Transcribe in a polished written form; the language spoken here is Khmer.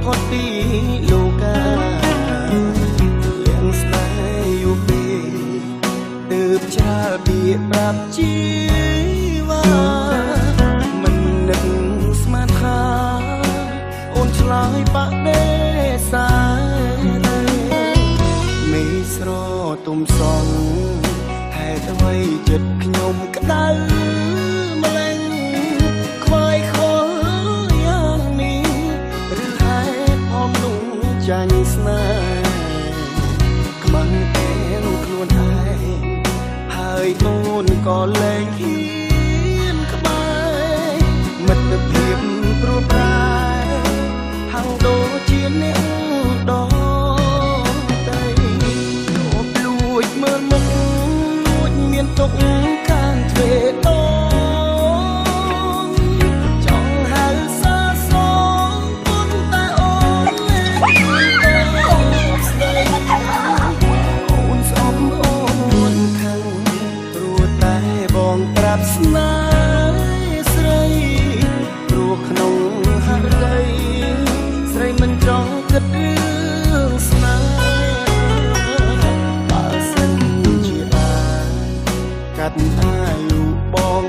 ផុតពីលោកាយ៉ាងស្នេហ៍យូរពេកទើបឆ្លើយពាក្យប្រាប់ជីវ៉ាមិននឹកស្មានថាអូនឆ្លើយបដិសេធមេស្រទុំសងហេតុអ្វីចិត្តខ្ញុំក្តៅម្លេះខ្វាយខលយ៉ាងនេះឬហេតុផលនោះចាញ់ស្នេហ៍ខ្មាំងតែនខ្លួនឯងហើយអូនក៏លែងហ៊ានក្បែរមិត្តភាពព្រោះប្រែហាំងដូចជាអ្នកដតីលោកលួចមើលមុខលួចមានទុកខាងទ្វេដងចង់ហៅសាសងប៉ុន្តែអូនលែងស្ដីអូនស្អប់អូនខឹងព្រោះតែបងប្រាប់ស្នេហ៍ស្រីព្រោះក្នុងហឫទ័យស្រីមិនចង់គិតរឿងស្នេហ៍បើសិនជាបានកាត់អាយុបង